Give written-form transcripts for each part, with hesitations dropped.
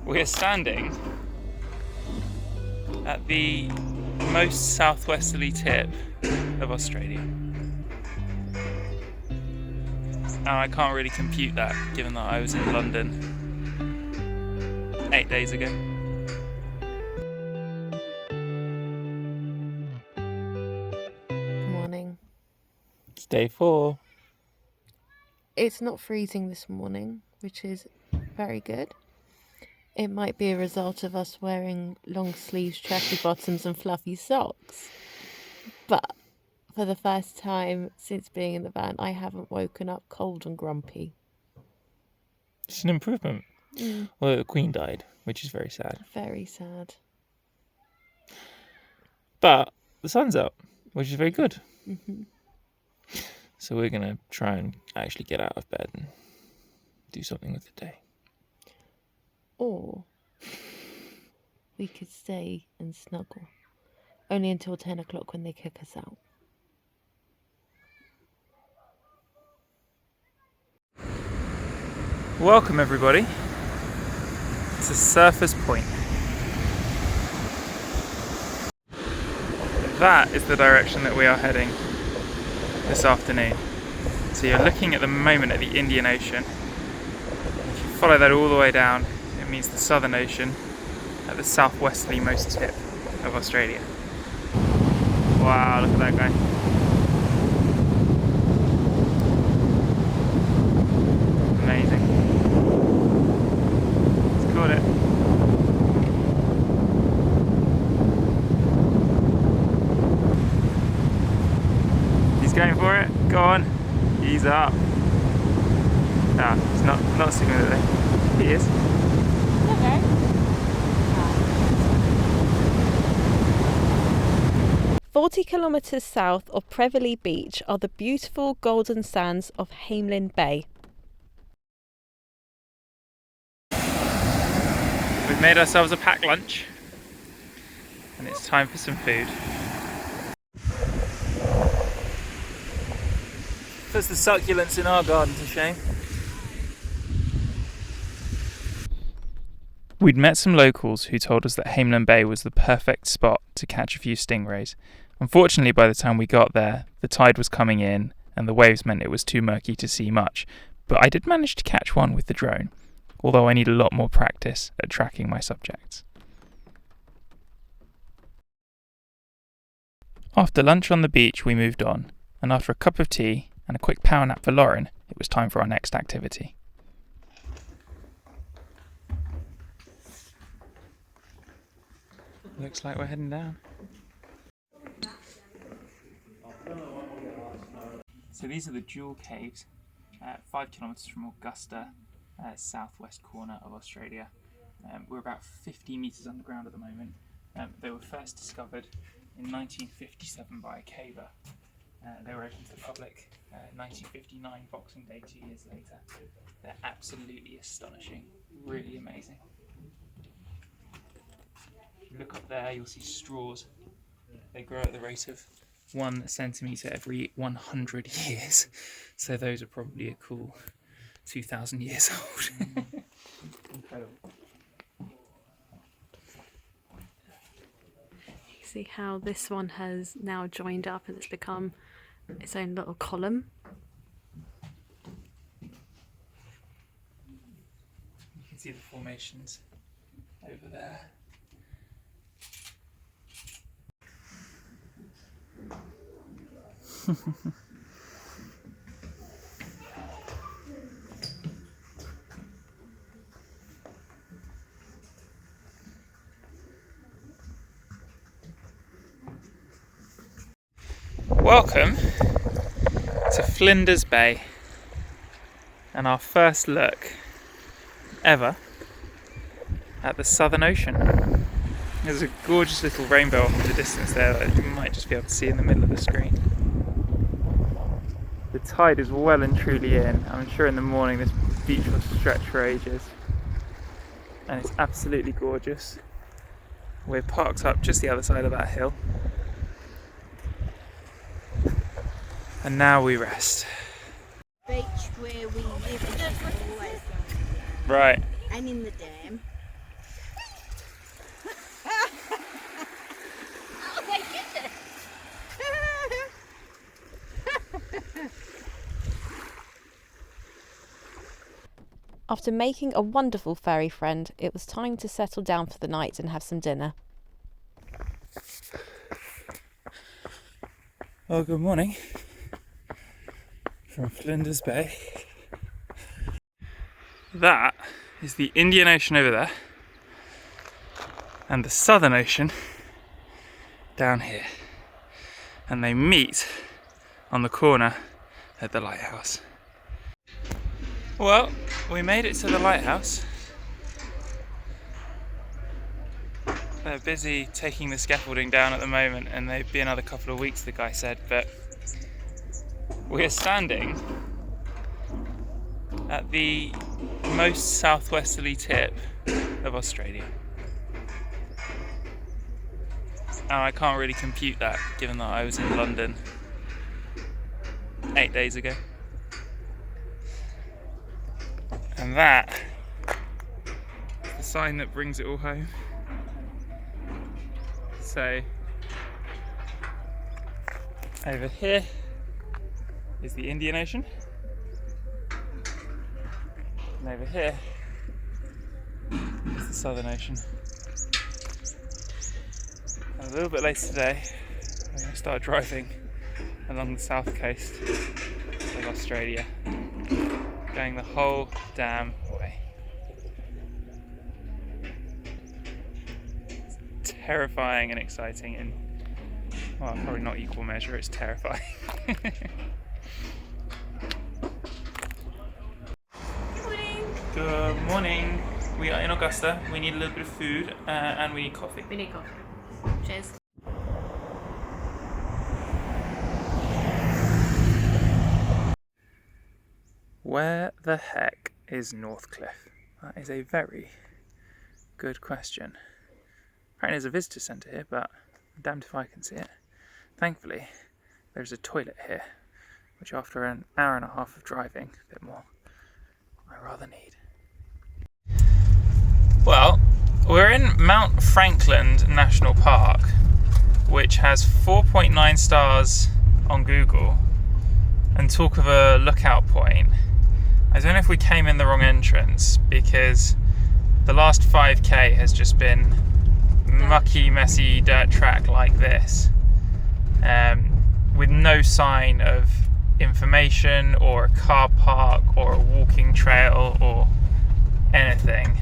We're standing at the most southwesterly tip of Australia. And I can't really compute that, given that I was in London 8 days ago. Good morning. It's day 4. It's not freezing this morning, which is very good. It might be a result of us wearing long sleeves, tracky bottoms and fluffy socks. But for the first time since being in the van, I haven't woken up cold and grumpy. It's an improvement. Well, the Queen died, which is very sad. Very sad. But the sun's up, which is very good. Mm-hmm. So we're going to try and actually get out of bed and do something with the day. Or we could stay and snuggle. Only until 10 o'clock when they kick us out. Welcome everybody to Surfers Point. That is the direction that we are heading this afternoon. So you're looking at the moment at the Indian Ocean. If you follow that all the way down, it means the Southern Ocean at the southwesterly most tip of Australia. Wow, look at that guy. Amazing. He's caught it. He's going for it. Go on. He's up. Ah, he's not sticking with it though. He is. Okay. 40 kilometres south of Prevelly Beach are the beautiful golden sands of Hamelin Bay. We've made ourselves a packed lunch and it's time for some food. Puts the succulents in our garden to shame. We'd met some locals who told us that Hamelin Bay was the perfect spot to catch a few stingrays. Unfortunately, by the time we got there, the tide was coming in and the waves meant it was too murky to see much, but I did manage to catch one with the drone, although I need a lot more practice at tracking my subjects. After lunch on the beach, we moved on, and after a cup of tea and a quick power nap for Lauren, it was time for our next activity. Looks like we're heading down. So these are the Jewel Caves, 5 kilometres from Augusta, southwest corner of Australia. We're about 50 metres underground at the moment. They were first discovered in 1957 by a caver. They were open to the public 1959, Boxing Day, 2 years later. They're absolutely astonishing, really amazing. If you look up there, you'll see straws. They grow at the rate of 1 centimetre every 100 years. So those are probably a cool 2,000 years old. Incredible. You see how this one has now joined up and it's become its own little column. You can see the formations over there. Welcome to Flinders Bay and our first look ever at the Southern Ocean. There's a gorgeous little rainbow off in the distance there that you might just be able to see in the middle of the screen. The tide is well and truly in. I'm sure in the morning this beach will stretch for ages. And it's absolutely gorgeous. We're parked up just the other side of that hill. And now we rest. Beach where we live is always Right. and in the dam. After making a wonderful furry friend, it was time to settle down for the night and have some dinner. Well, good morning from Flinders Bay. That is the Indian Ocean over there and the Southern Ocean down here, and they meet on the corner at the lighthouse. Well, we made it to the lighthouse. They're busy taking the scaffolding down at the moment, and they'd be another couple of weeks, the guy said, but we're standing at the most southwesterly tip of Australia. And I can't really compute that, given that I was in London 8 days ago. And that is the sign that brings it all home. So, over here is the Indian Ocean. And over here is the Southern Ocean. And a little bit later today, I'm going to start driving along the south coast of Australia, going the whole damn way. It's terrifying and exciting in, well, probably not equal measure, it's terrifying. Good morning. We are in Augusta. We need a little bit of food and we need coffee. We need coffee. Cheers. Where the heck is Northcliffe? That is a very good question. Apparently there's a visitor centre here, but I'm damned if I can see it. Thankfully, there's a toilet here, which after an hour and a half of driving, a bit more, I rather need. Well, we're in Mount Franklin National Park, which has 4.9 stars on Google, and talk of a lookout point. I don't know if we came in the wrong entrance, because the last 5k has just been mucky, messy dirt track like this, with no sign of information or a car park or a walking trail or anything.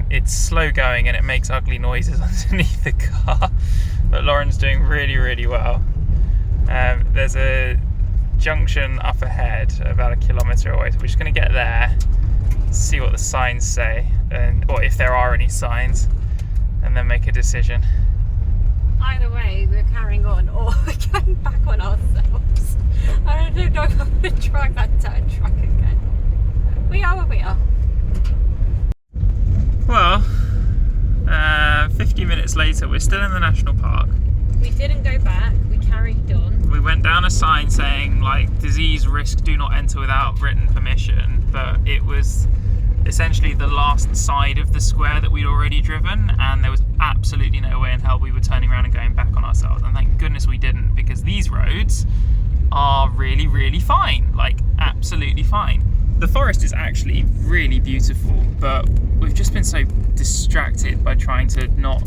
It's slow going and it makes ugly noises underneath the car, but Lauren's doing really well. There's a junction up ahead about 1 kilometre away, so we're just going to get there, see what the signs say, or if there are any signs, and then make a decision. Either way, we're carrying on or we're going back on ourselves. I don't know if I'm going to drive that dirt track again. We are where we are. Well, 50 minutes later, we're still in the national park. We didn't go back, we carried on. We went down a sign saying, like, disease risk, do not enter without written permission, but it was essentially the last side of the square that we'd already driven, and there was absolutely no way in hell we were turning around and going back on ourselves, and thank goodness we didn't, because these roads are really fine, like absolutely fine. The forest is actually really beautiful, but we've just been so distracted by trying to not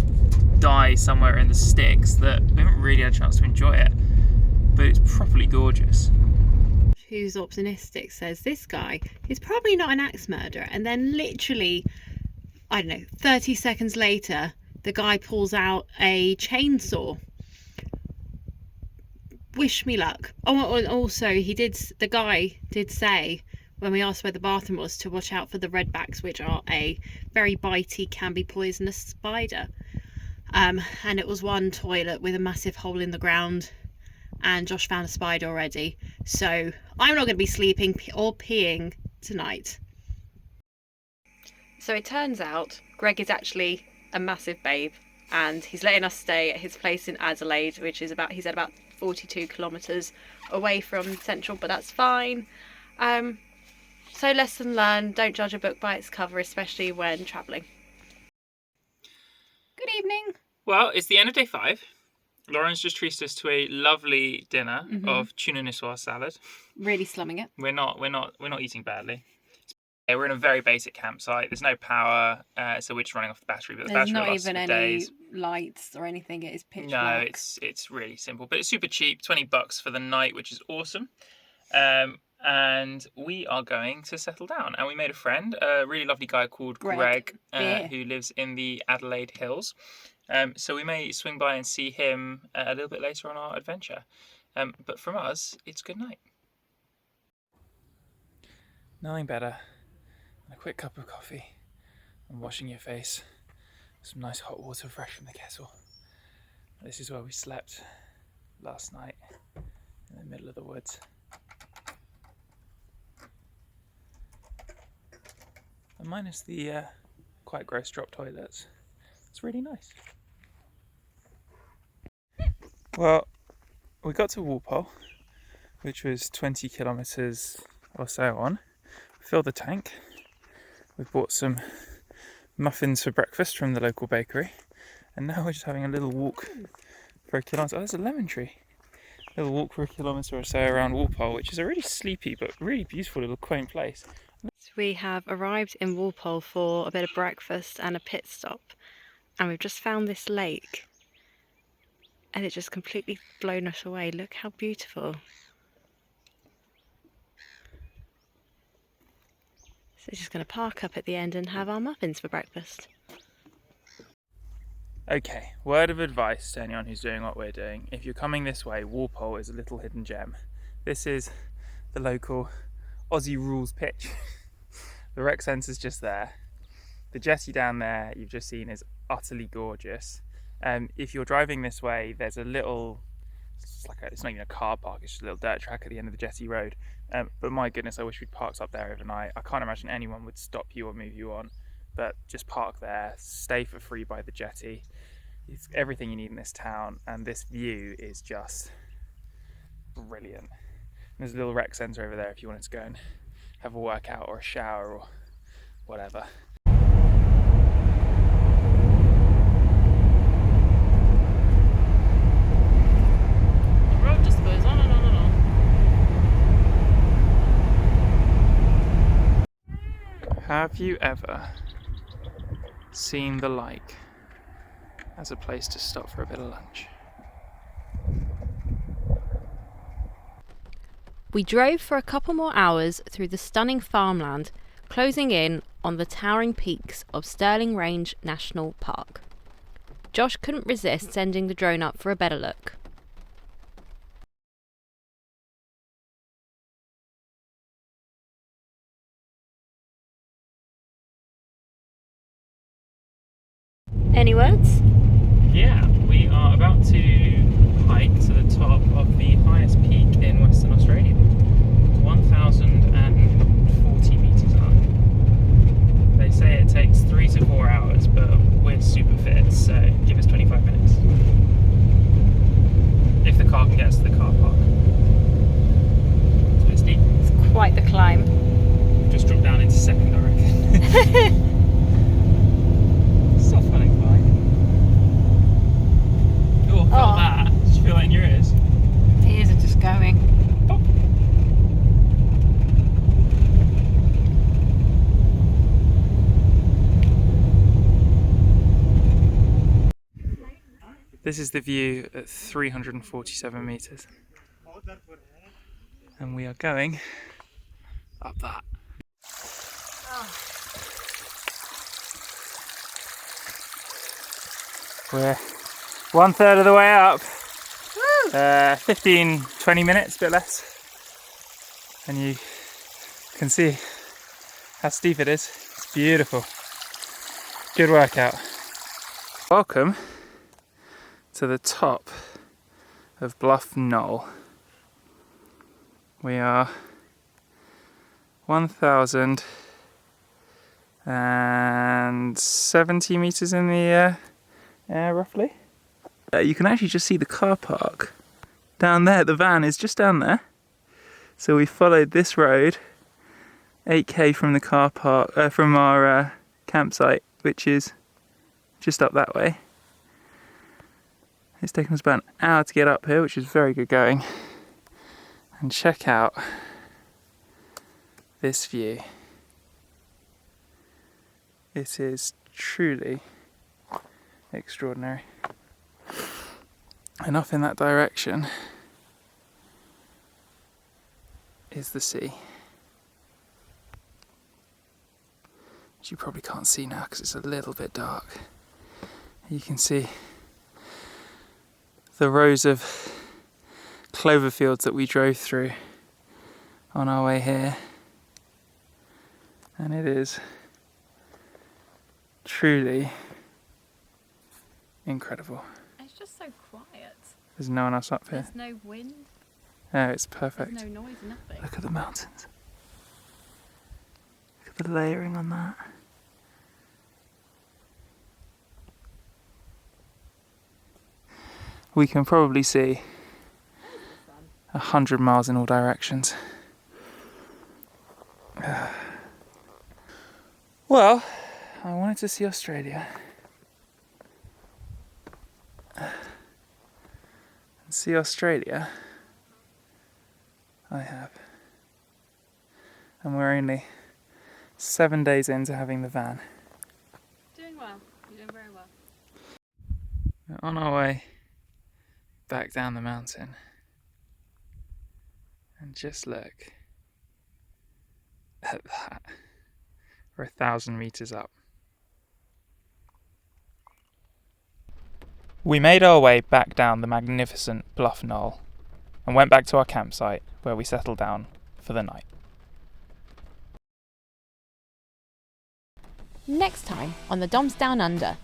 die somewhere in the sticks that we haven't really had a chance to enjoy it, but it's properly gorgeous. Who's optimistic says this guy is probably not an axe murderer, and then literally, I don't know, 30 seconds later the guy pulls out a chainsaw. Wish me luck. Oh, and also the guy did say when we asked where the bathroom was to watch out for the redbacks, which are a very bitey, can be poisonous spider. And it was one toilet with a massive hole in the ground, and Josh found a spider already, so I'm not going to be sleeping or peeing tonight. So it turns out Greg is actually a massive babe, and he's letting us stay at his place in Adelaide, which is about, he said, about 42 kilometres away from Central, but that's fine. So lesson learned, don't judge a book by its cover, especially when travelling. Good evening. Well, it's the end of day 5. Lauren's just treated us to a lovely dinner of tuna niçoise salad. Really slumming it. We're not eating badly. We're in a very basic campsite. There's no power, so we're just running off the battery. But the There's battery not lasts even for any days. lights or anything. It is pitch No, black. it's really simple, but it's super cheap. $20 for the night, which is awesome. And we are going to settle down. And we made a friend, a really lovely guy called Greg who lives in the Adelaide Hills. So we may swing by and see him a little bit later on our adventure. But from us, it's good night. Nothing better than a quick cup of coffee and washing your face with some nice hot water fresh from the kettle. This is where we slept last night, in the middle of the woods. And minus the quite gross drop toilets, it's really nice. Well, we got to Walpole, which was 20 kilometres or so on. We filled the tank. We bought some muffins for breakfast from the local bakery. And now we're just having a little walk for a kilometre. Oh, there's a lemon tree. A little walk for a kilometre or so around Walpole, which is a really sleepy but really beautiful little quaint place. We have arrived in Walpole for a bit of breakfast and a pit stop, and we've just found this lake, and it's just completely blown us away. Look how beautiful. So we're just going to park up at the end and have our muffins for breakfast. Okay, word of advice to anyone who's doing what we're doing. If you're coming this way, Walpole is a little hidden gem. This is the local Aussie rules pitch. The rec centre's just there. The jetty down there you've just seen is utterly gorgeous. If you're driving this way, there's a little, it's not even a car park, it's just a little dirt track at the end of the jetty road. But my goodness, I wish we'd parked up there overnight. I can't imagine anyone would stop you or move you on. But just park there, stay for free by the jetty. It's everything you need in this town, and this view is just brilliant. And there's a little rec centre over there if you wanted to go and have a workout or a shower or whatever. The road just goes on and on and on. Have you ever seen the like as a place to stop for a bit of lunch? We drove for a couple more hours through the stunning farmland, closing in on the towering peaks of Stirling Range National Park. Josh couldn't resist sending the drone up for a better look. Any words? Yeah, we are about to hike to the top of the highest peak in Western Australia. 1,040 metres up. They say it takes 3 to 4 hours, but we're super fit, so give us 25 minutes. If the car can get us to the car park. It's a bit steep. It's quite the climb. We've just dropped down into second, I reckon. Still feeling fine. Oh, felt that. Did you feel that in your ears? The ears are just going. Pop. This is the view at 347 metres. And we are going up that. We're 1/3 of the way up. 15-20 minutes, a bit less. And you can see how steep it is. It's beautiful. Good workout. Welcome to the top of Bluff Knoll. We are 1,070 metres in the air, roughly. You can actually just see the car park down there. The van is just down there. So we followed this road, 8k from the car park, from our campsite, which is just up that way. It's taken us about an hour to get up here, which is very good going. And check out this view. It is truly extraordinary. And off in that direction is the sea. Which you probably can't see now because it's a little bit dark. You can see the rows of clover fields that we drove through on our way here. And it is truly incredible. It's just so quiet. There's no one else up here. There's no wind. Oh, it's perfect. There's no noise, nothing. Look at the mountains. Look at the layering on that. We can probably see 100 miles in all directions. Well, I wanted to see Australia. And see Australia, I have. And we're only 7 days into having the van. Doing well. You're doing very well. We're on our way back down the mountain. And just look at that. We're 1,000 meters up. We made our way back down the magnificent Bluff Knoll and went back to our campsite where we settled down for the night. Next time on the Doms Down Under.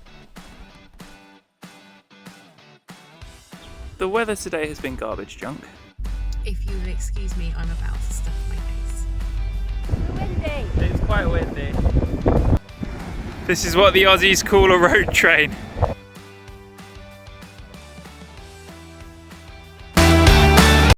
The weather today has been garbage junk. If you will excuse me, I'm about to stuff my face. Windy. It's quite windy. This is what the Aussies call a road train.